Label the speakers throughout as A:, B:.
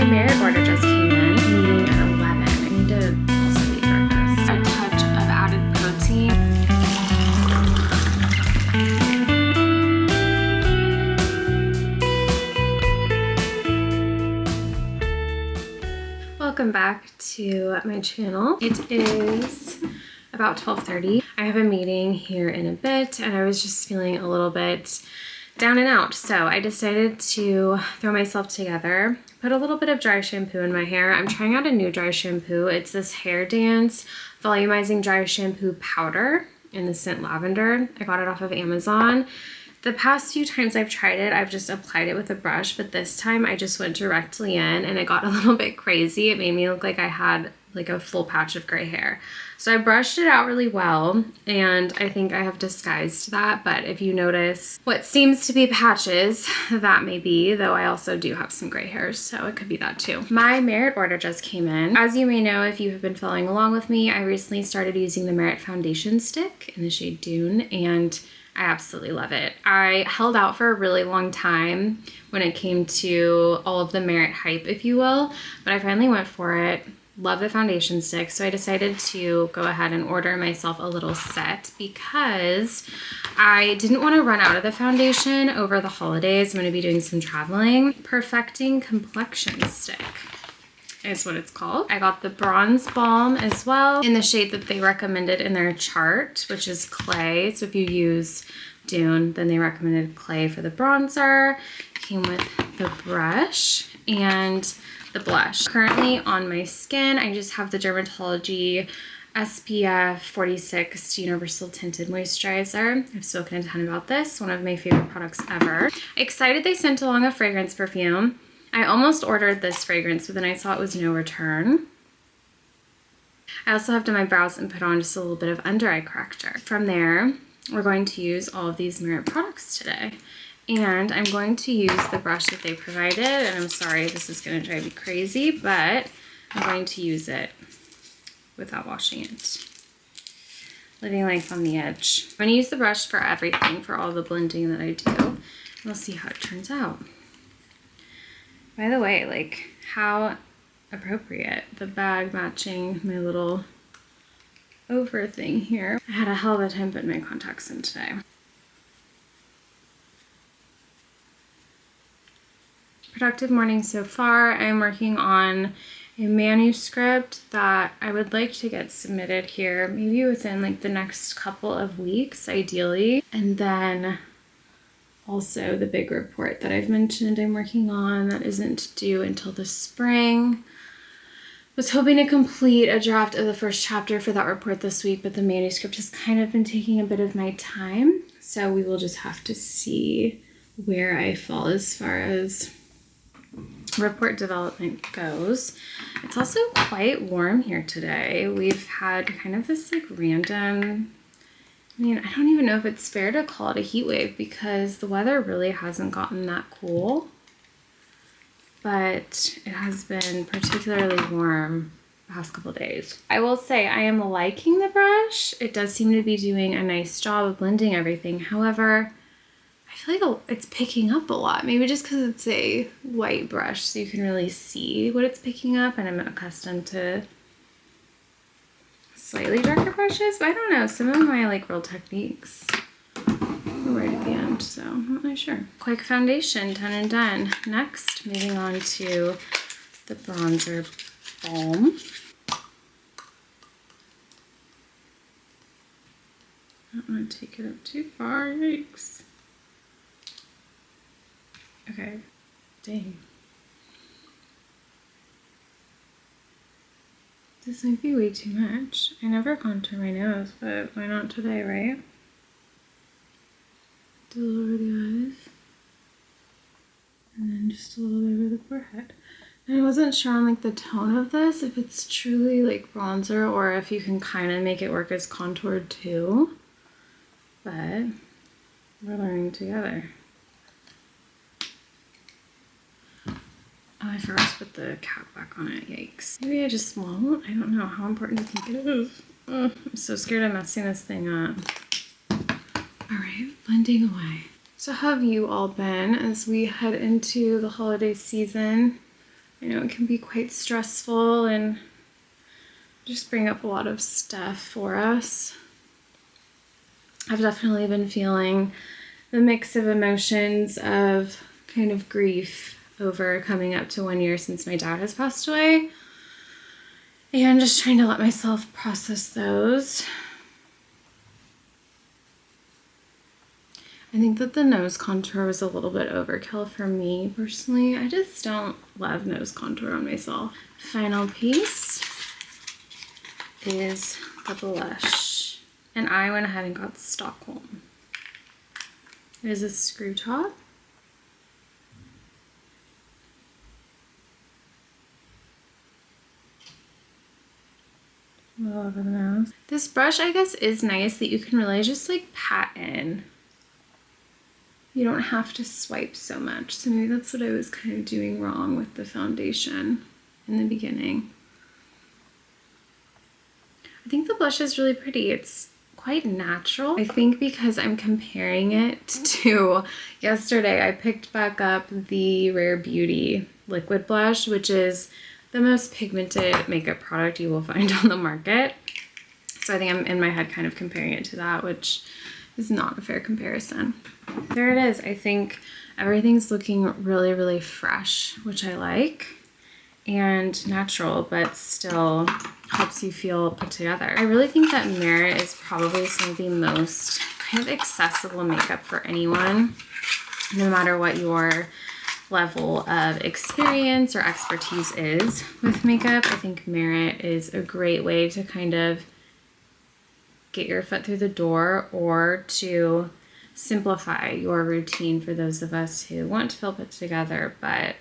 A: My merit order just came in, meeting at 11. I need to also eat breakfast. A touch of added protein. Welcome back to my channel. It is about 12:30. I have a meeting here in a bit and I was just feeling a little bit down and out. So I decided to throw myself together, put a little bit of dry shampoo in my hair. I'm trying out a new dry shampoo. It's this Hair Dance Volumizing Dry Shampoo Powder in the scent lavender. I got it off of Amazon. The past few times I've tried it, I've just applied it with a brush, but this time I just went directly in and it got a little bit crazy. It made me look like I had like a full patch of gray hair. So I brushed it out really well and I think I have disguised that, but if you notice what seems to be patches, that may be, though I also do have some gray hairs, so it could be that too. My Merit order just came in. As you may know, if you have been following along with me, I recently started using the Merit foundation stick in the shade Dune and I absolutely love it. I held out for a really long time when it came to all of the Merit hype, if you will, but I finally went for it. Love the foundation stick, so I decided to go ahead and order myself a little set because I didn't want to run out of the foundation over the holidays. I'm going to be doing some traveling. Perfecting Complexion Stick is what it's called. I got the Bronze Balm as well in the shade that they recommended in their chart, which is Clay. So if you use Dune, then they recommended Clay for the bronzer. Came with the brush and the blush. Currently on my skin, I just have the Dermatology SPF 46 Universal Tinted Moisturizer. I've spoken a ton about this, one of my favorite products ever. Excited they sent along a fragrance perfume. I almost ordered this fragrance, but then I saw it was no return. I also have done my brows and put on just a little bit of under eye corrector. From there, we're going to use all of these Merit products today. And I'm going to use the brush that they provided, and I'm sorry this is going to drive you crazy, but I'm going to use it without washing it. Living life on the edge. I'm going to use the brush for everything, for all the blending that I do. And we'll see how it turns out. By the way, like, how appropriate. The bag matching my little over thing here. I had a hell of a time putting my contacts in today. Productive morning so far. I'm working on a manuscript that I would like to get submitted here, maybe within like the next couple of weeks, ideally. And then also the big report that I've mentioned I'm working on that isn't due until the spring. Was hoping to complete a draft of the first chapter for that report this week, but the manuscript has kind of been taking a bit of my time. So we will just have to see where I fall as far as report development goes. It's also quite warm here today. We've had kind of this like random, I mean, I don't even know if it's fair to call it a heat wave because the weather really hasn't gotten that cool, but it has been particularly warm the past couple of days. I will say I am liking the brush. It does seem to be doing a nice job of blending everything. However, I feel like it's picking up a lot, maybe just because it's a white brush so you can really see what it's picking up, and I'm accustomed to slightly darker brushes, but I don't know, some of my like real techniques are right at the end, so I'm not really sure. Quick foundation, done and done. Next, moving on to the bronzer balm. I don't want to take it up too far, yikes. Okay, dang. This might be way too much. I never contour my nose, but why not today, right? Do a little over the eyes. And then just a little bit over the forehead. And I wasn't sure on like the tone of this, if it's truly like bronzer or if you can kind of make it work as contoured too. But we're learning together. Oh, I forgot to put the cap back on it. Yikes. Maybe I just won't. I don't know. How important do you think it is? Oh, I'm so scared of messing this thing up. All right, blending away. So how have you all been as we head into the holiday season? I know it can be quite stressful and just bring up a lot of stuff for us. I've definitely been feeling the mix of emotions of kind of grief over coming up to 1 year since my dad has passed away, and just trying to let myself process those. I think that the nose contour was a little bit overkill for me personally. I just don't love nose contour on myself. Final piece is the blush, and I went ahead and got Stockholm. It is a screw top. All over the nose. This brush, I guess, is nice that you can really just like pat in. You don't have to swipe so much. So maybe that's what I was kind of doing wrong with the foundation in the beginning. I think the blush is really pretty. It's quite natural. I think because I'm comparing it to yesterday, I picked back up the Rare Beauty liquid blush, which is the most pigmented makeup product you will find on the market. So I think I'm in my head kind of comparing it to that, which is not a fair comparison. There it is. I think everything's looking really, really fresh, which I like, and natural, but still helps you feel put together. I really think that Merit is probably some of the most kind of accessible makeup for anyone, no matter what your level of experience or expertise is with makeup. I think Merit is a great way to kind of get your foot through the door, or to simplify your routine for those of us who want to feel put together, but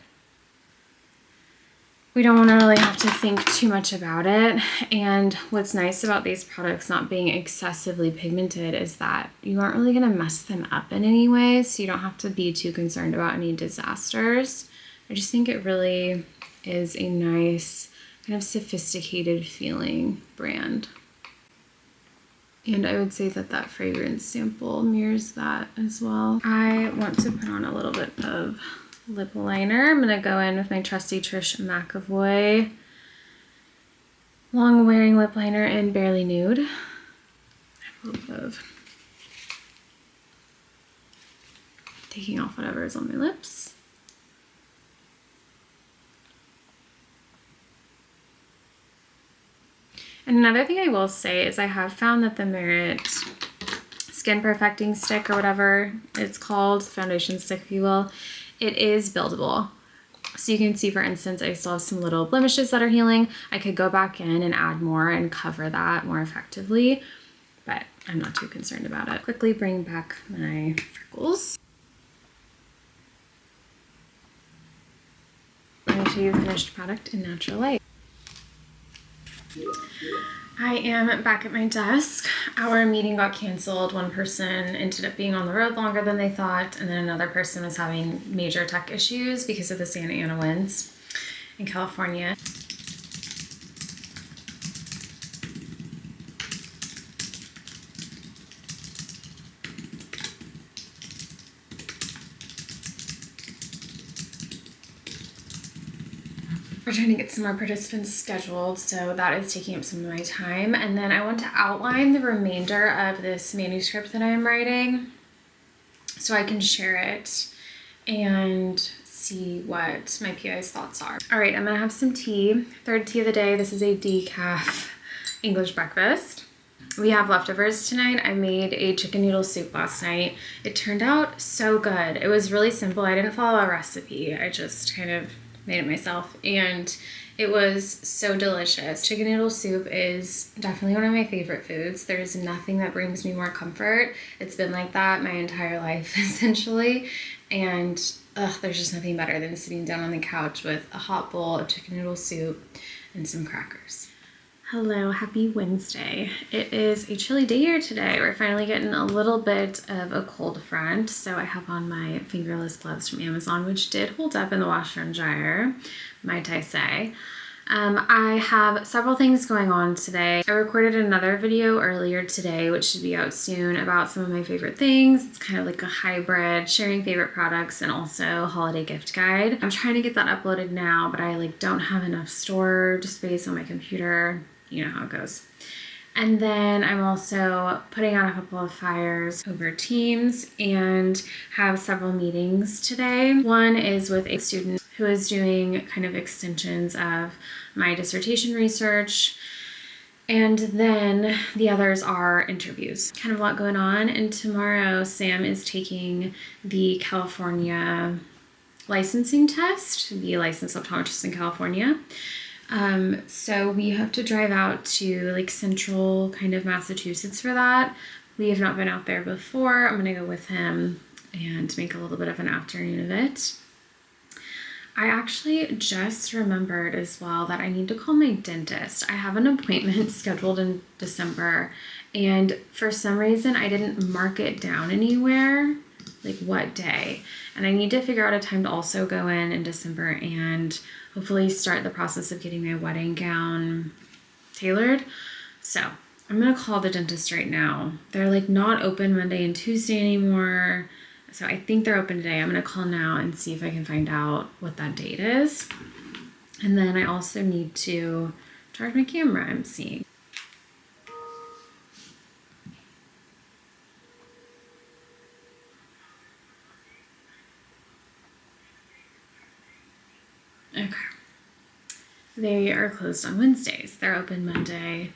A: we don't want to really have to think too much about it. And what's nice about these products not being excessively pigmented is that you aren't really going to mess them up in any way, so you don't have to be too concerned about any disasters. I just think it really is a nice, kind of sophisticated feeling brand. And I would say that that fragrance sample mirrors that as well. I want to put on a little bit of lip liner. I'm gonna go in with my trusty Trish McAvoy long wearing lip liner in Barely Nude. I have a little bit of taking off whatever is on my lips. And another thing I will say is I have found that the Merit Skin Perfecting Stick, or whatever it's called, foundation stick if you will, it is buildable. So you can see, for instance, I still have some little blemishes that are healing. I could go back in and add more and cover that more effectively, but I'm not too concerned about it. Quickly bring back my freckles. Let me show you the finished product in natural light. I am back at my desk. Our meeting got canceled. One person ended up being on the road longer than they thought, and then another person was having major tech issues because of the Santa Ana winds in California. We're trying to get some more participants scheduled, so that is taking up some of my time. And then I want to outline the remainder of this manuscript that I am writing so I can share it and see what my PI's thoughts are. All right, I'm gonna have some tea. Third tea of the day. This is a decaf English breakfast. We have leftovers tonight. I made a chicken noodle soup last night. It turned out so good. It was really simple. I didn't follow a recipe. I just kind of made it myself, and it was so delicious. Chicken noodle soup is definitely one of my favorite foods. There's nothing that brings me more comfort. It's been like that my entire life, essentially, and there's just nothing better than sitting down on the couch with a hot bowl of chicken noodle soup and some crackers. Hello, happy Wednesday. It is a chilly day here today. We're finally getting a little bit of a cold front, so I have on my fingerless gloves from Amazon, which did hold up in the washer and dryer, might I say. I have several things going on today. I recorded another video earlier today, which should be out soon, about some of my favorite things. It's kind of like a hybrid, sharing favorite products and also holiday gift guide. I'm trying to get that uploaded now, but I don't have enough storage space on my computer. You know how it goes. And then I'm also putting out a couple of fires over Teams and have several meetings today. One is with a student who is doing kind of extensions of my dissertation research. And then the others are interviews. Kind of a lot going on. And tomorrow Sam is taking the California licensing test to be a licensed optometrist in California. So we have to drive out to central kind of Massachusetts for that. We have not been out there before. I'm gonna go with him and make a little bit of an afternoon of it. I actually just remembered as well that I need to call my dentist. I have an appointment scheduled in December, and for some reason I didn't mark it down anywhere, what day. And I need to figure out a time to also go in December and hopefully start the process of getting my wedding gown tailored. So I'm gonna call the dentist right now. They're not open Monday and Tuesday anymore. So I think they're open today. I'm gonna call now and see if I can find out what that date is. And then I also need to charge my camera, I'm seeing. Okay. They are closed on Wednesdays. They're open Monday,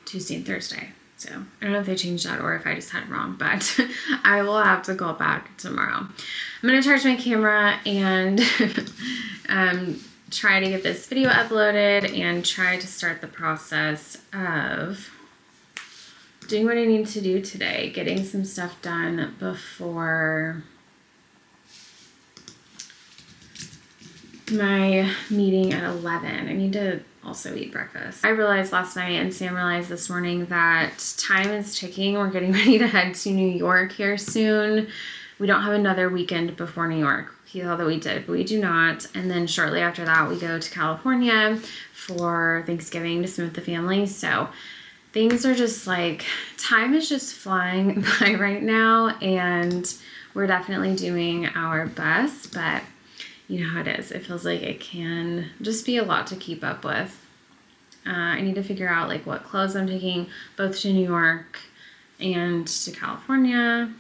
A: Tuesday, and Thursday. So I don't know if they changed that or if I just had it wrong, but I will have to call back tomorrow. I'm gonna charge my camera and try to get this video uploaded and try to start the process of doing what I need to do today, getting some stuff done before my meeting at 11. I need to also eat breakfast. I realized last night and Sam realized this morning that time is ticking. We're getting ready to head to New York here soon. We don't have another weekend before New York. He thought that we did, but we do not. And then shortly after that, we go to California for Thanksgiving to spend with the family. So things are just time is just flying by right now, and we're definitely doing our best, but you know how it is. It feels like it can just be a lot to keep up with. I need to figure out what clothes I'm taking both to New York and to California.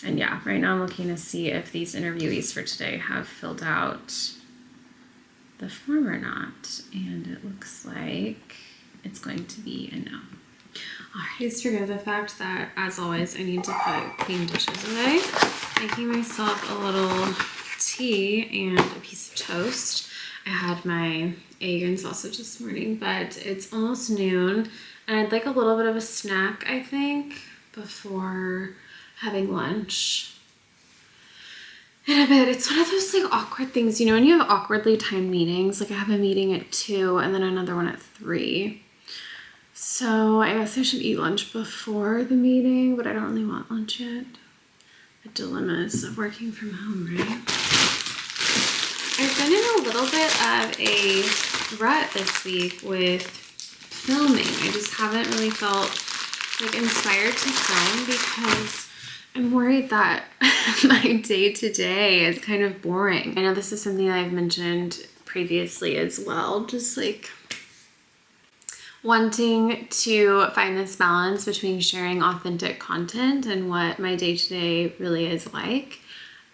A: And yeah, right now I'm looking to see if these interviewees for today have filled out the form or not. And it looks like it's going to be a no. Please forgive the fact that, as always, I need to put clean dishes away. Making myself a little tea and a piece of toast. I had my egg and sausage this morning, but it's almost noon and I'd like a little bit of a snack, I think, before having lunch in a bit. It's one of those awkward things, when you have awkwardly timed meetings. I have a meeting at 2 and then another one at 3. So I guess I should eat lunch before the meeting, but I don't really want lunch yet. The dilemmas of working from home, right? I've been in a little bit of a rut this week with filming. I just haven't really felt inspired to film because I'm worried that my day-to-day is kind of boring. I know this is something I've mentioned previously as well, just wanting to find this balance between sharing authentic content and what my day-to-day really is like,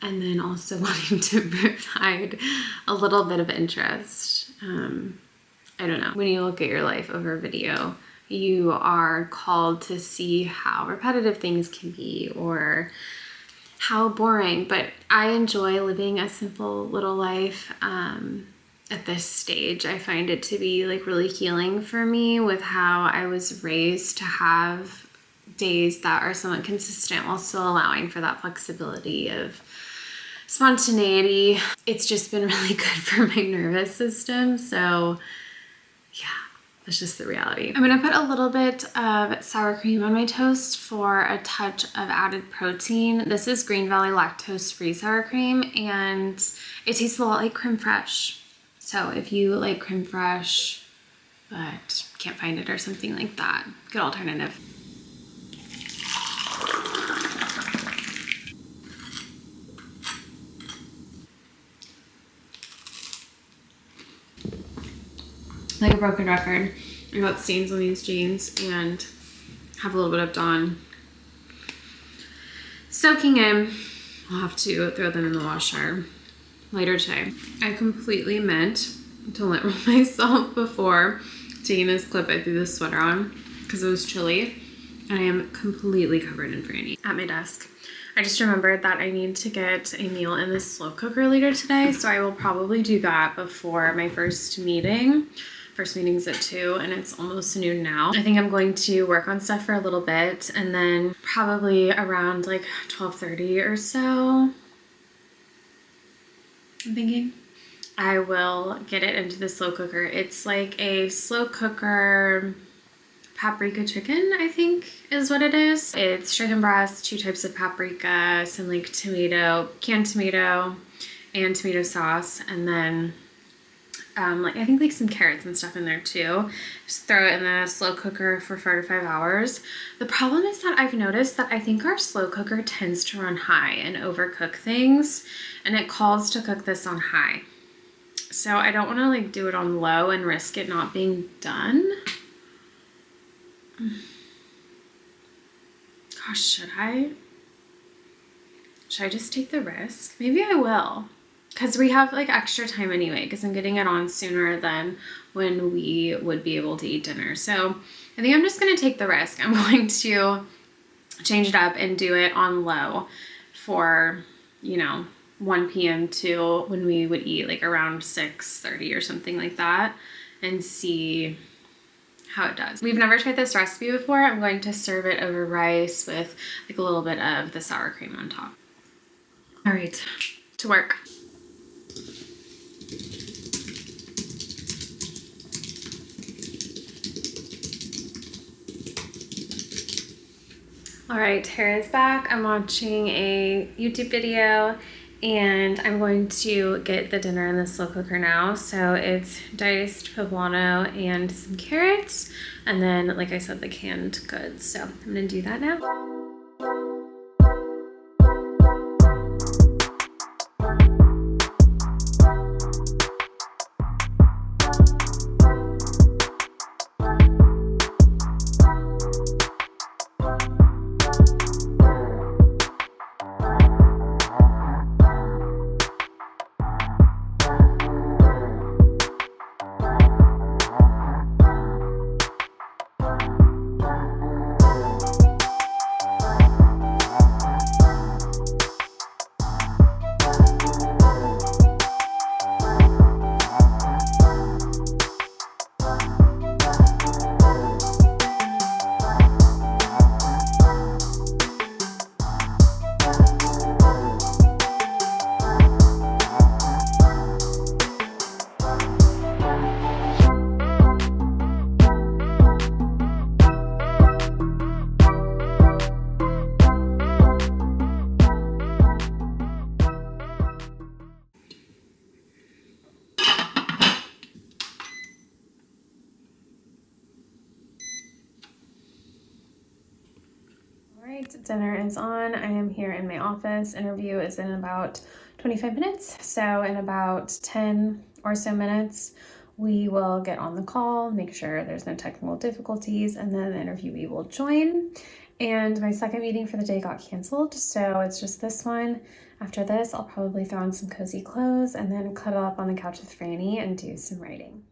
A: and then also wanting to provide a little bit of interest. I don't know. When you look at your life over video, you are called to see how repetitive things can be or how boring, but I enjoy living a simple little life. At this stage, I find it to be really healing for me with how I was raised to have days that are somewhat consistent while still allowing for that flexibility of spontaneity. It's just been really good for my nervous system. So yeah, that's just the reality. I'm gonna put a little bit of sour cream on my toast for a touch of added protein. This is Green Valley lactose-free sour cream and it tastes a lot like creme fraiche. So if you like creme fraiche but can't find it or something like that, good alternative. Like a broken record, I got stains on these jeans and have a little bit of Dawn soaking in. I'll have to throw them in the washer later today. I completely meant to lint roll myself before taking this clip. I threw this sweater on because it was chilly and I am completely covered in franny at my desk. I just remembered that I need to get a meal in the slow cooker later today, so I will probably do that before my first meeting. First meeting's at 2 and it's almost noon now. I think I'm going to work on stuff for a little bit and then probably around like 12:30 or so, I'm thinking, I will get it into the slow cooker. It's like a slow cooker paprika chicken, I think is what it is. It's chicken breast, 2 types of paprika, some like tomato, canned tomato and tomato sauce, and then like I think like some carrots and stuff in there too. Just throw it in the slow cooker for 4 to 5 hours. The problem is that I've noticed that I think our slow cooker tends to run high and overcook things, and it calls to cook this on high. So I don't want to like do it on low and risk it not being done. Gosh, should I just take the risk? Maybe I will. Because we have like extra time anyway, because I'm getting it on sooner than when we would be able to eat dinner. So I think I'm just going to take the risk. I'm going to change it up and do it on low for, you know, 1 p.m. to when we would eat, like around 6:30 or something like that, and see how it does. We've never tried this recipe before. I'm going to serve it over rice with like a little bit of the sour cream on top. All right, to work. All right, Tara's back. I'm watching a YouTube video and I'm going to get the dinner in the slow cooker now. So it's diced poblano and some carrots, and then, like I said, the canned goods. So I'm gonna do that now. Dinner is on. I am here in my office. Interview is in about 25 minutes. So in about 10 or so minutes, we will get on the call, make sure there's no technical difficulties, and then the interviewee will join. And my second meeting for the day got canceled, so it's just this one. After this, I'll probably throw on some cozy clothes and then cuddle up on the couch with Franny and do some writing.